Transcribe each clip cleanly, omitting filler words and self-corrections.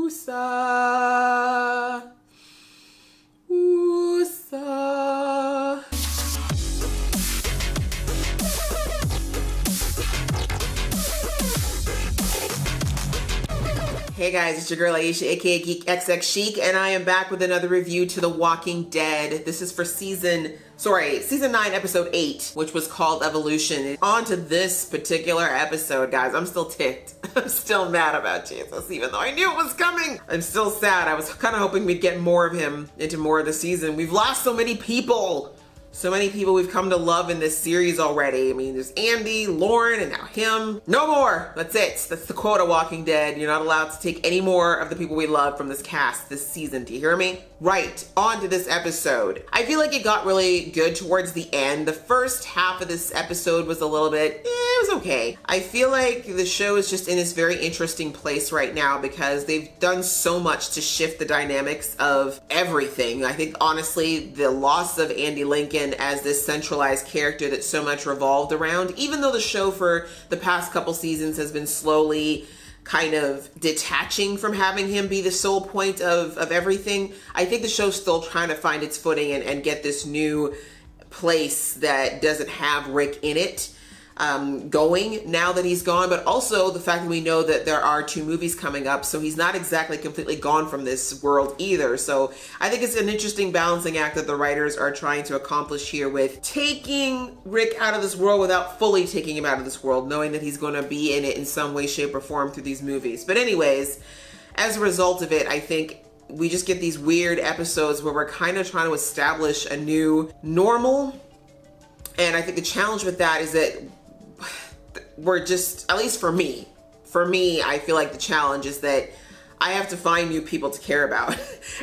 Woosah. Woosah. Hey guys, it's your girl Aisha, aka geekxxchic, and I am back with another review to The Walking Dead. This is for season 9, episode 8, which was called Evolution. On to this particular episode, guys. I'm still ticked. I'm still mad about Jesus, even though I knew it was coming. I'm still sad. I was kind of hoping we'd get more of him into more of the season. We've lost so many people. So many people we've come to love in this series already. I mean, there's Andy, Lauren, and now him. No more. That's it. That's the quota, Walking Dead. You're not allowed to take any more of the people we love from this cast this season. Do you hear me? Right, on to this episode. I feel like it got really good towards the end. The first half of this episode was a little bit, it was okay. I feel like the show is just in this very interesting place right now because they've done so much to shift the dynamics of everything. I think, honestly, the loss of Andy Lincoln as this centralized character that so much revolved around, even though the show for the past couple seasons has been slowly kind of detaching from having him be the sole point of everything, I think the show's still trying to find its footing and get this new place that doesn't have Rick in it going now that he's gone, but also the fact that we know that there are 2 movies coming up, so he's not exactly completely gone from this world either. So I think it's an interesting balancing act that the writers are trying to accomplish here with taking Rick out of this world without fully taking him out of this world, knowing that he's going to be in it in some way, shape, or form through these movies. But anyways, as a result of it, I think we just get these weird episodes where we're kind of trying to establish a new normal. And I think the challenge with that is that we're just, at least for me, I feel like the challenge is that I have to find new people to care about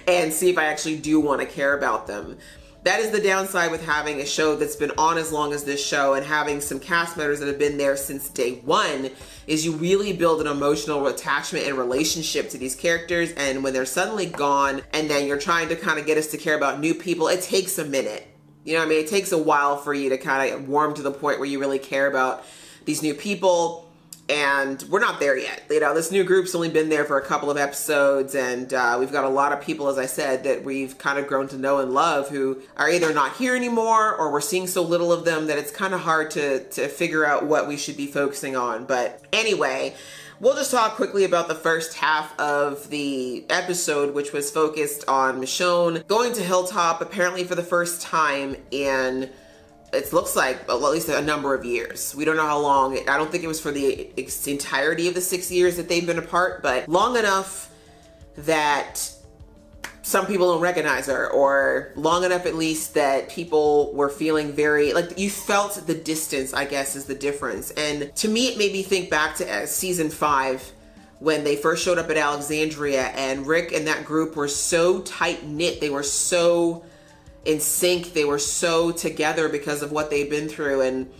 and see if I actually do want to care about them. That is the downside with having a show that's been on as long as this show and having some cast members that have been there since day one, is you really build an emotional attachment and relationship to these characters, and when they're suddenly gone and then you're trying to kind of get us to care about new people, it takes a minute. You know what I mean? It takes a while for you to kind of warm to the point where you really care about these new people, and we're not there yet. You know, this new group's only been there for a couple of episodes, and we've got a lot of people, as I said, that we've kind of grown to know and love who are either not here anymore or we're seeing so little of them that it's kind of hard to figure out what we should be focusing on. But anyway, we'll just talk quickly about the first half of the episode, which was focused on Michonne going to Hilltop apparently for the first time in, it looks like, well, at least a number of years. We don't know how long. I don't think it was for the entirety of the 6 years that they've been apart, but long enough that some people don't recognize her, or long enough at least that people were feeling very, like, you felt the distance, I guess, is the difference. And to me, it made me think back to season 5 when they first showed up at Alexandria, and Rick and that group were so tight-knit. They were so in sync, they were so together because of what they've been through and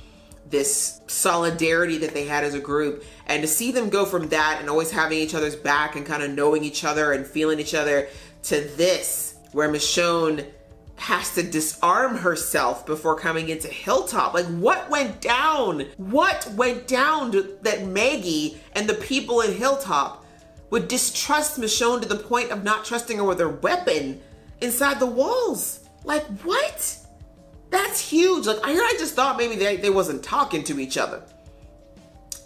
this solidarity that they had as a group. And to see them go from that and always having each other's back and kind of knowing each other and feeling each other to this, where Michonne has to disarm herself before coming into Hilltop. Like, what went down? What went down that Maggie and the people in Hilltop would distrust Michonne to the point of not trusting her with her weapon inside the walls? Like, what? That's huge. Like, I just thought maybe they wasn't talking to each other.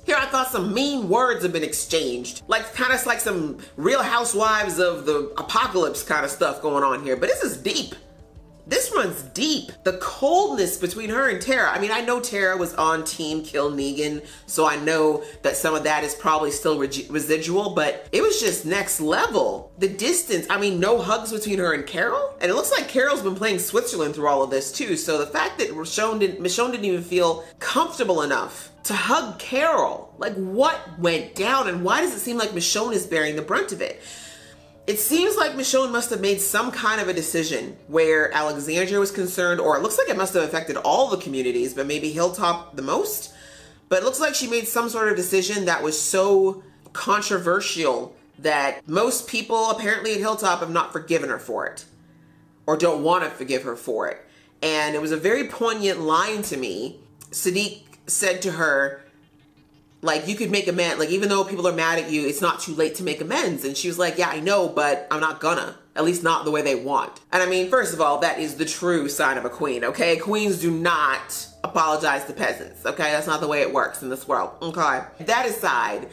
Here I thought some mean words have been exchanged. Like, kind of like some Real Housewives of the Apocalypse kind of stuff going on here. But this is deep. This runs deep. The coldness between her and Tara. I mean, I know Tara was on team kill Negan, so I know that some of that is probably still residual, but it was just next level. The distance, I mean, no hugs between her and Carol. And it looks like Carol's been playing Switzerland through all of this too. So the fact that Michonne didn't even feel comfortable enough to hug Carol. Like, what went down, and why does it seem like Michonne is bearing the brunt of it? It seems like Michonne must have made some kind of a decision where Alexandria was concerned, or it looks like it must have affected all the communities, but maybe Hilltop the most. But it looks like she made some sort of decision that was so controversial that most people apparently at Hilltop have not forgiven her for it, or don't want to forgive her for it. And it was a very poignant line to me. Sadiq said to her, Like, you could make amends. Like, even though people are mad at you, it's not too late to make amends. And she was like, yeah, I know, but I'm not gonna. At least not the way they want. And I mean, first of all, that is the true sign of a queen, okay? Queens do not apologize to peasants, okay? That's not the way it works in this world, okay? That aside,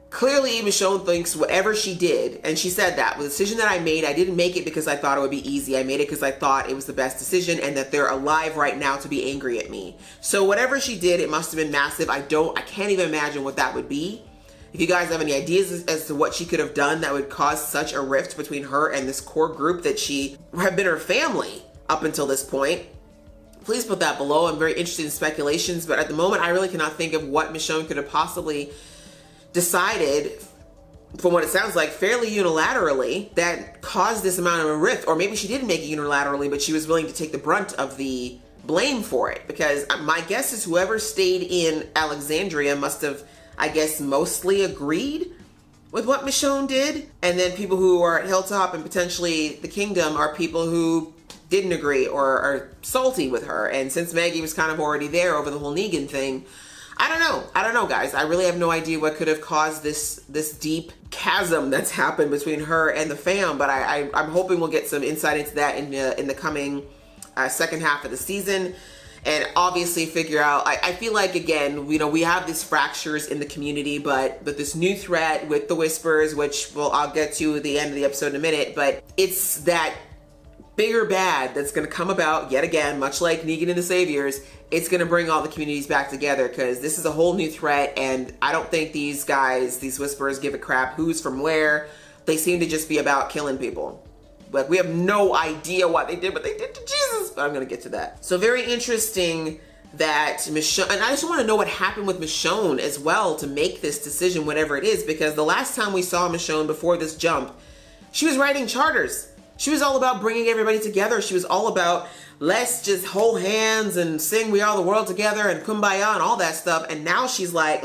clearly Michonne thinks whatever she did, and she said that, the decision that I made, I didn't make it because I thought it would be easy. I made it because I thought it was the best decision and that they're alive right now to be angry at me. So whatever she did, it must have been massive. I can't even imagine what that would be. If you guys have any ideas as to what she could have done that would cause such a rift between her and this core group that she have been her family up until this point, please put that below. I'm very interested in speculations, but at the moment, I really cannot think of what Michonne could have possibly decided, from what it sounds like, fairly unilaterally, that caused this amount of a rift. Or maybe she didn't make it unilaterally, but she was willing to take the brunt of the blame for it. Because my guess is whoever stayed in Alexandria must have, I guess, mostly agreed with what Michonne did. And then people who are at Hilltop and potentially the Kingdom are people who didn't agree or are salty with her. And since Maggie was kind of already there over the whole Negan thing, I don't know, guys. I really have no idea what could have caused this deep chasm that's happened between her and the fam. But I'm hoping we'll get some insight into that in the coming second half of the season. And obviously figure out, I feel like, again, you know, we have these fractures in the community, but this new threat with the Whispers, which I'll get to at the end of the episode in a minute, but it's that bigger bad that's going to come about yet again, much like Negan and the Saviors. It's going to bring all the communities back together because this is a whole new threat, and I don't think these guys, these Whisperers, give a crap who's from where. They seem to just be about killing people. Like, we have no idea what they did, but they did to Jesus. But I'm going to get to that. So very interesting that Michonne, and I just want to know what happened with Michonne as well to make this decision, whatever it is, because the last time we saw Michonne before this jump, she was writing charters. She was all about bringing everybody together. She was all about, let's just hold hands and sing We Are the World together and Kumbaya and all that stuff. And now she's like,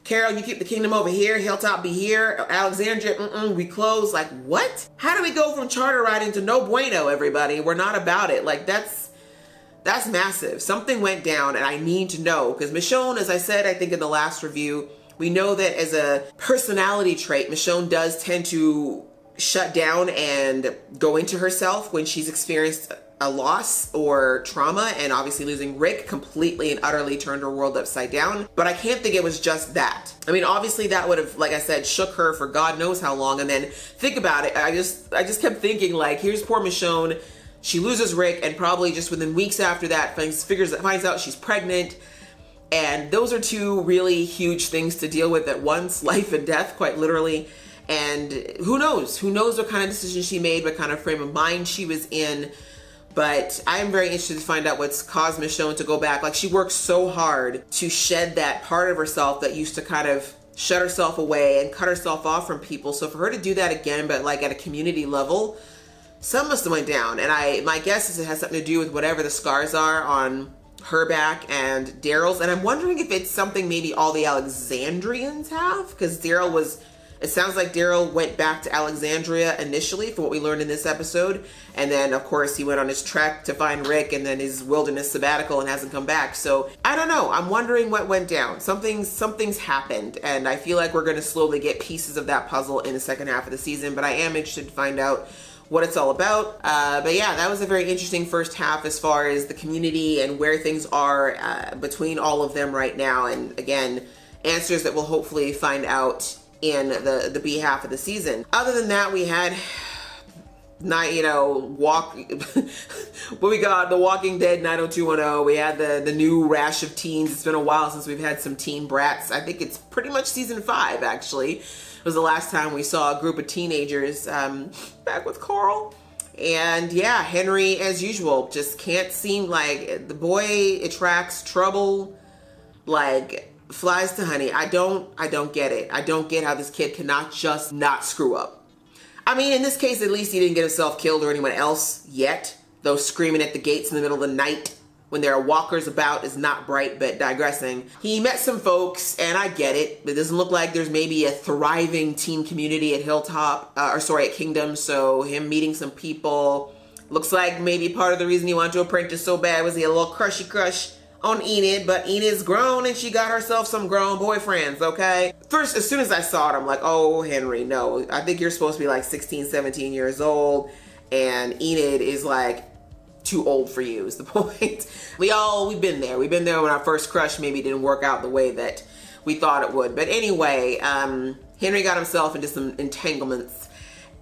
Carol, you keep the Kingdom over here, Hilltop be here, Alexandria, we close. Like, what? How do we go from charter riding to no bueno, everybody? We're not about it. Like, that's massive. Something went down, and I need to know. Because Michonne, as I said, I think in the last review, we know that as a personality trait, Michonne does tend to shut down and go into herself when she's experienced a loss or trauma, and obviously losing Rick completely and utterly turned her world upside down. But I can't think it was just that. I mean, obviously that would have, like I said, shook her for God knows how long. And then think about it, I just kept thinking, like, here's poor Michonne. She loses Rick, and probably just within weeks after that finds out she's pregnant. And those are two really huge things to deal with at once, life and death, quite literally. And who knows what kind of decision she made, what kind of frame of mind she was in. But I am very interested to find out what's caused Michonne to go back. Like, she worked so hard to shed that part of herself that used to kind of shut herself away and cut herself off from people. So for her to do that again, but like at a community level, something must have went down. And my guess is it has something to do with whatever the scars are on her back and Daryl's. And I'm wondering if it's something maybe all the Alexandrians have, because it sounds like Daryl went back to Alexandria initially, from what we learned in this episode. And then, of course, he went on his trek to find Rick and then his wilderness sabbatical and hasn't come back. So, I don't know. I'm wondering what went down. Something's happened. And I feel like we're going to slowly get pieces of that puzzle in the second half of the season. But I am interested to find out what it's all about. But yeah, that was a very interesting first half as far as the community and where things are between all of them right now. And again, answers that we'll hopefully find out in the B half of the season. Other than that, we had what we got, The Walking Dead 90210. We had the new rash of teens. It's been a while since we've had some teen brats. I think it's pretty much season 5, actually. It was the last time we saw a group of teenagers back with Carl. And yeah, Henry, as usual, just can't seem like the boy attracts trouble like flies to honey. I don't get it. I don't get how this kid cannot just not screw up. I mean, in this case, at least he didn't get himself killed or anyone else yet. Though screaming at the gates in the middle of the night when there are walkers about is not bright, but digressing. He met some folks, and I get it. It doesn't look like there's maybe a thriving teen community at Hilltop, at Kingdom, so him meeting some people. Looks like maybe part of the reason he wanted to apprentice so bad was he had a little crushy crush on Enid, but Enid's grown and she got herself some grown boyfriends, okay? First, as soon as I saw it, I'm like, oh, Henry, no. I think you're supposed to be like 16, 17 years old, and Enid is like too old for you is the point. We've been there. We've been there when our first crush maybe didn't work out the way that we thought it would. But anyway, Henry got himself into some entanglements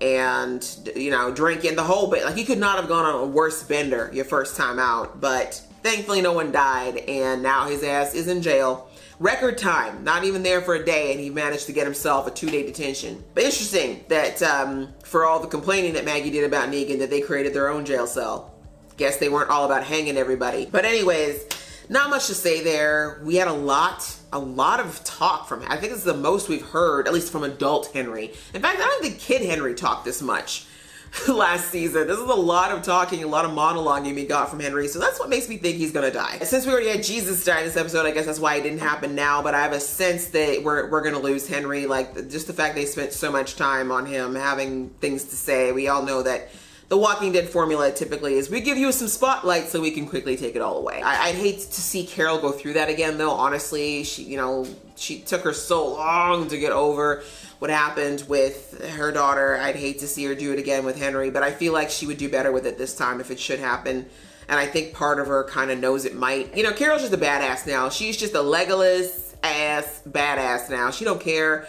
and, you know, drinking the whole bit. Like, you could not have gone on a worse bender your first time out, but thankfully no one died, and now his ass is in jail. Record time, not even there for a day, and he managed to get himself a 2-day detention. But interesting that for all the complaining that Maggie did about Negan, that they created their own jail cell. Guess they weren't all about hanging everybody. But anyways, not much to say there. We had a lot of talk from him. I think it's the most we've heard, at least from adult Henry. In fact, I don't think kid Henry talked this much last season. This is a lot of talking, a lot of monologuing we got from Henry, so that's what makes me think he's gonna die. Since we already had Jesus die in this episode, I guess that's why it didn't happen now, but I have a sense that we're gonna lose Henry. Like, just the fact they spent so much time on him having things to say. We all know that the Walking Dead formula typically is we give you some spotlight so we can quickly take it all away. I'd hate to see Carol go through that again, though. Honestly, she took her so long to get over what happened with her daughter. I'd hate to see her do it again with Henry, but I feel like she would do better with it this time if it should happen. And I think part of her kind of knows it might. You know, Carol's just a badass now. She's just a Legolas ass badass now. She don't care.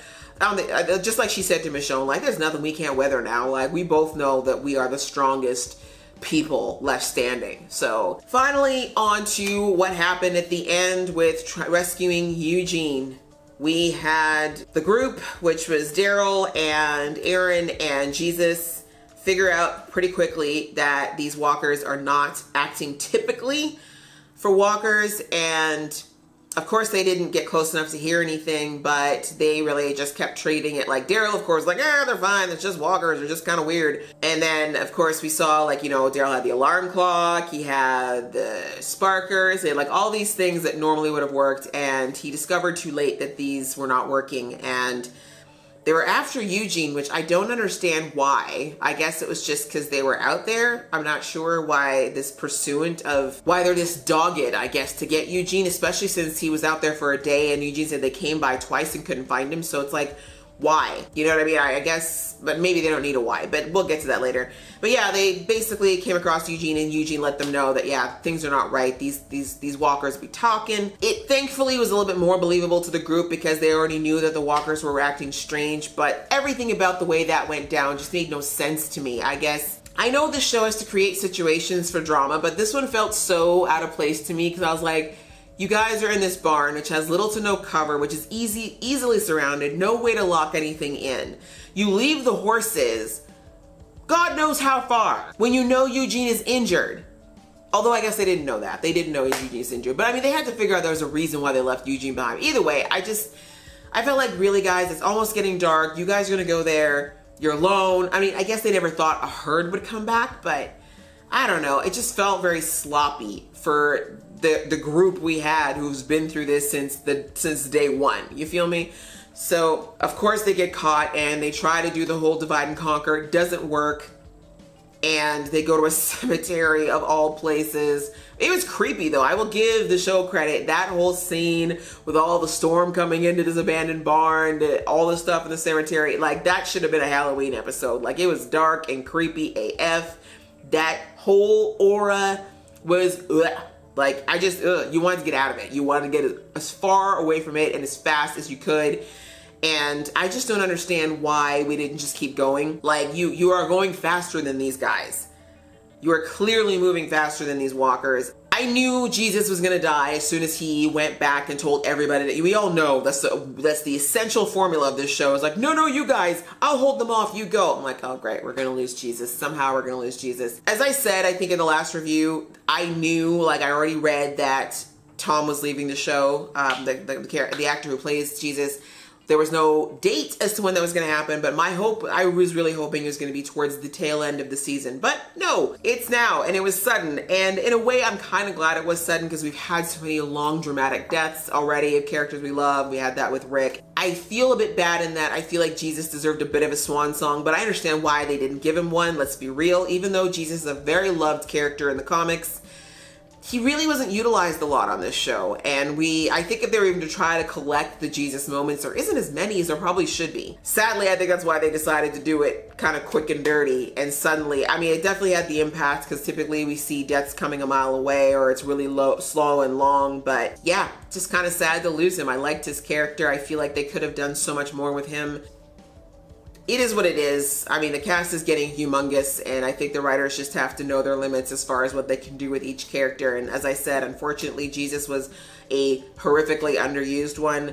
Just like she said to Michonne, like, there's nothing we can't weather now. Like, we both know that we are the strongest people left standing. So finally, on to what happened at the end with rescuing Eugene. We had the group, which was Daryl and Aaron and Jesus, figure out pretty quickly that these walkers are not acting typically for walkers, and of course, they didn't get close enough to hear anything, but they really just kept treating it like Daryl, of course, like, yeah, they're fine. It's just walkers. They're just kind of weird. And then, of course, we saw, like, you know, Daryl had the alarm clock. He had the sparkers. They had, like, all these things that normally would have worked. And he discovered too late that these were not working. And they were after Eugene, which I don't understand why. I guess it was just because they were out there. I'm not sure why this pursuant of why they're this dogged, I guess, to get Eugene, especially since he was out there for a day and Eugene said they came by twice and couldn't find him. So it's like, why? You know what I mean? I guess, but maybe they don't need a why, but we'll get to that later. But yeah, they basically came across Eugene and Eugene let them know that, yeah, things are not right. These walkers be talking. It thankfully was a little bit more believable to the group because they already knew that the walkers were acting strange, but everything about the way that went down just made no sense to me. I guess I know this show has to create situations for drama, but this one felt so out of place to me because I was like, you guys are in this barn, which has little to no cover, which is easily surrounded, no way to lock anything in. You leave the horses, God knows how far, when you know Eugene is injured. Although I guess they didn't know that. They didn't know Eugene's injured. But I mean, they had to figure out there was a reason why they left Eugene behind. Either way, I felt like, really, guys, it's almost getting dark. You guys are gonna go there, you're alone. I mean, I guess they never thought a herd would come back, but I don't know. It just felt very sloppy for the group we had who's been through this since day one. You feel me? So of course they get caught and they try to do the whole divide and conquer. It doesn't work. And they go to a cemetery of all places. It was creepy though. I will give the show credit. That whole scene with all the storm coming into this abandoned barn, all the stuff in the cemetery, like that should have been a Halloween episode. Like, it was dark and creepy AF. That whole aura was like, I just, you wanted to get out of it. You wanted to get as far away from it and as fast as you could. And I just don't understand why we didn't just keep going. Like, you are going faster than these guys. You are clearly moving faster than these walkers. I knew Jesus was gonna die as soon as he went back and told everybody that, we all know that's the essential formula of this show. It's like, no, you guys, I'll hold them off, you go. I'm like, oh great, we're gonna lose Jesus. Somehow we're gonna lose Jesus. As I said, I think in the last review, I knew, like, I already read that Tom was leaving the show, the actor who plays Jesus. There was no date as to when that was going to happen, but my hope, I was really hoping it was going to be towards the tail end of the season. But no, it's now, and it was sudden. And in a way, I'm kind of glad it was sudden because we've had so many long, dramatic deaths already of characters we love. We had that with Rick. I feel a bit bad in that I feel like Jesus deserved a bit of a swan song, but I understand why they didn't give him one. Let's be real. Even though Jesus is a very loved character in the comics, he really wasn't utilized a lot on this show. And I think if they were even to try to collect the Jesus moments, there isn't as many as there probably should be. Sadly, I think that's why they decided to do it kind of quick and dirty and suddenly. I mean, it definitely had the impact because typically we see deaths coming a mile away or it's really slow and long. But yeah, just kind of sad to lose him. I liked his character. I feel like they could have done so much more with him. It is what it is. I mean, the cast is getting humongous, and I think the writers just have to know their limits as far as what they can do with each character. And as I said, unfortunately, Jesus was a horrifically underused one.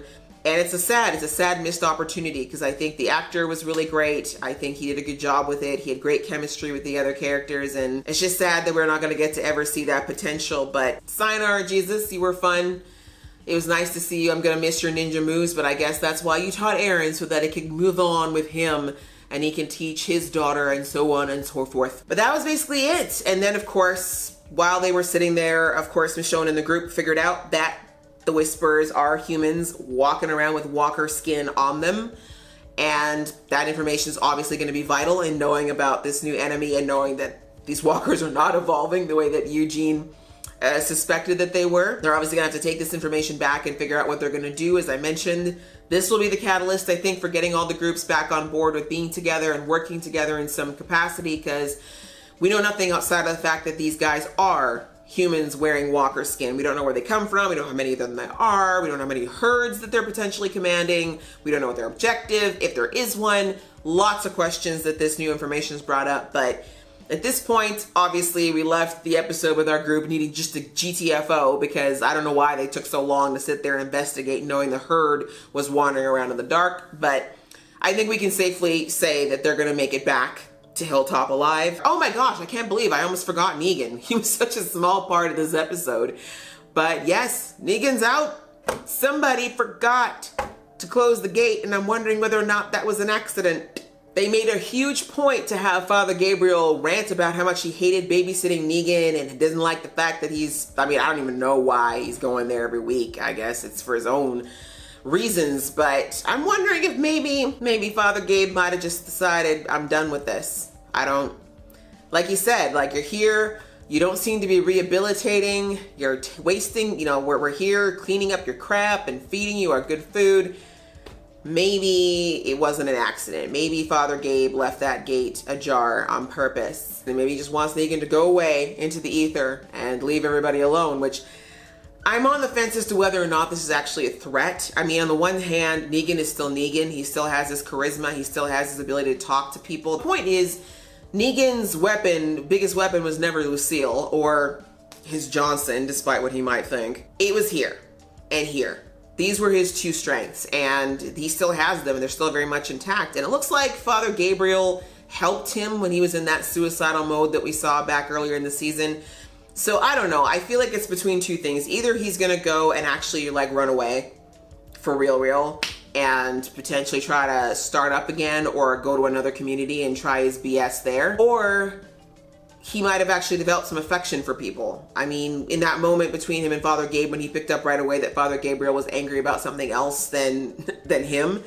And it's a sad missed opportunity because I think the actor was really great. I think he did a good job with it. He had great chemistry with the other characters, and it's just sad that we're not going to get to ever see that potential. But sayonara, Jesus, you were fun. It was nice to see you. I'm gonna miss your ninja moves, but I guess that's why you taught Aaron, so that it could move on with him and he can teach his daughter and so on and so forth. But that was basically it. And then of course, while they were sitting there, of course, Michonne and the group figured out that the Whisperers are humans walking around with walker skin on them. And that information is obviously gonna be vital in knowing about this new enemy and knowing that these walkers are not evolving the way that Eugene suspected that they were. They're obviously gonna have to take this information back and figure out what they're gonna do. As I mentioned, this will be the catalyst, I think, for getting all the groups back on board with being together and working together in some capacity, because we know nothing outside of the fact that these guys are humans wearing walker skin. We don't know where they come from. We don't know how many of them there are. We don't know how many herds that they're potentially commanding. We don't know what their objective, if there is one. Lots of questions that this new information has brought up, but at this point, obviously, we left the episode with our group needing just a GTFO because I don't know why they took so long to sit there and investigate knowing the herd was wandering around in the dark. But I think we can safely say that they're going to make it back to Hilltop alive. Oh my gosh, I can't believe I almost forgot Negan. He was such a small part of this episode. But yes, Negan's out. Somebody forgot to close the gate, and I'm wondering whether or not that was an accident. They made a huge point to have Father Gabriel rant about how much he hated babysitting Negan and doesn't like the fact that I don't even know why he's going there every week. I guess it's for his own reasons, but I'm wondering if maybe Father Gabe might have just decided, I'm done with this. Like he said, like, you're here, you don't seem to be rehabilitating, you're wasting, we're here cleaning up your crap and feeding you our good food. Maybe it wasn't an accident. Maybe Father Gabe left that gate ajar on purpose. And maybe he just wants Negan to go away into the ether and leave everybody alone, which I'm on the fence as to whether or not this is actually a threat. I mean, on the one hand, Negan is still Negan. He still has his charisma. He still has his ability to talk to people. The point is, Negan's biggest weapon was never Lucille or his Johnson, despite what he might think. It was here and here. These were his two strengths, and he still has them, and they're still very much intact. And it looks like Father Gabriel helped him when he was in that suicidal mode that we saw back earlier in the season. So I don't know. I feel like it's between two things. Either he's gonna go and actually like run away for real and potentially try to start up again, or go to another community and try his BS there, or he might have actually developed some affection for people. I mean, in that moment between him and Father Gabe, when he picked up right away that Father Gabriel was angry about something else than him,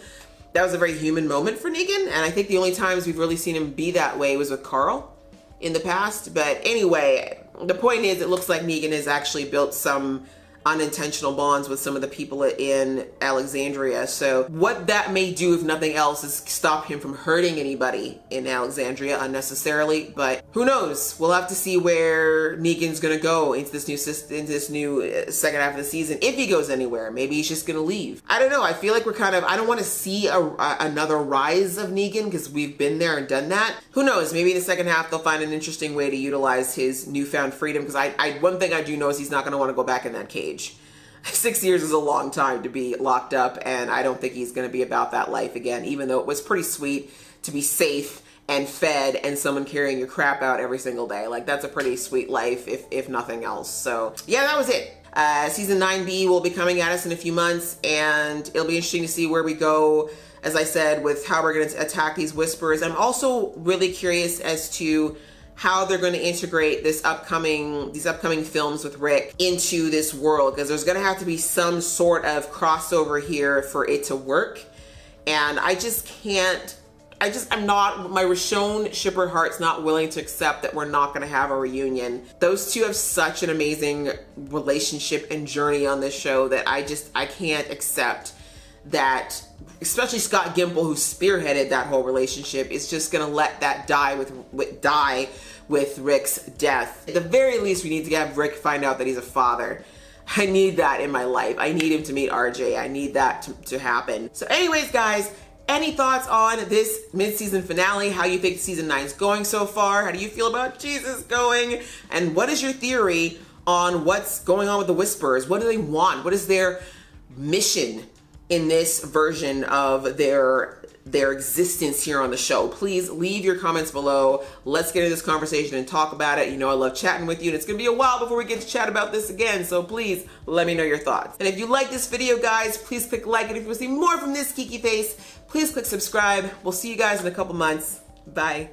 that was a very human moment for Negan. And I think the only times we've really seen him be that way was with Carl in the past. But anyway, the point is, it looks like Negan has actually built some unintentional bonds with some of the people in Alexandria. So what that may do, if nothing else, is stop him from hurting anybody in Alexandria unnecessarily. But who knows? We'll have to see where Negan's gonna go into this new second half of the season, if he goes anywhere. Maybe he's just gonna leave. I don't know. I feel like I don't want to see another rise of Negan, because we've been there and done that. Who knows? Maybe in the second half they'll find an interesting way to utilize his newfound freedom, because one thing I do know is he's not gonna want to go back in that cage. 6 years is a long time to be locked up, and I don't think he's going to be about that life again, even though it was pretty sweet to be safe and fed and someone carrying your crap out every single day. Like, that's a pretty sweet life, if nothing else. So yeah, that was it. Season 9B will be coming at us in a few months, and it'll be interesting to see where we go, as I said, with how we're going to attack these Whisperers. I'm also really curious as to how they're going to integrate these upcoming films with Rick into this world, because there's going to have to be some sort of crossover here for it to work. And I just can't I'm not, my Michonne shipper heart's not willing to accept that we're not gonna have a reunion. Those two have such an amazing relationship and journey on this show that I can't accept that, especially Scott Gimple, who spearheaded that whole relationship, is just gonna let that die with Rick's death. At the very least, we need to have Rick find out that he's a father. I need that in my life. I need him to meet RJ. I need that to happen. So anyways, guys, any thoughts on this mid-season finale? How you think season 9 is going so far? How do you feel about Jesus going? And what is your theory on what's going on with the Whisperers? What do they want? What is their mission in this version of their existence here on the show? Please leave your comments below. Let's get into this conversation and talk about it. You know I love chatting with you, and it's gonna be a while before we get to chat about this again, so please let me know your thoughts. And if you like this video, guys, please click like, and if you want to see more from this geeky face, please click subscribe. We'll see you guys in a couple months. Bye.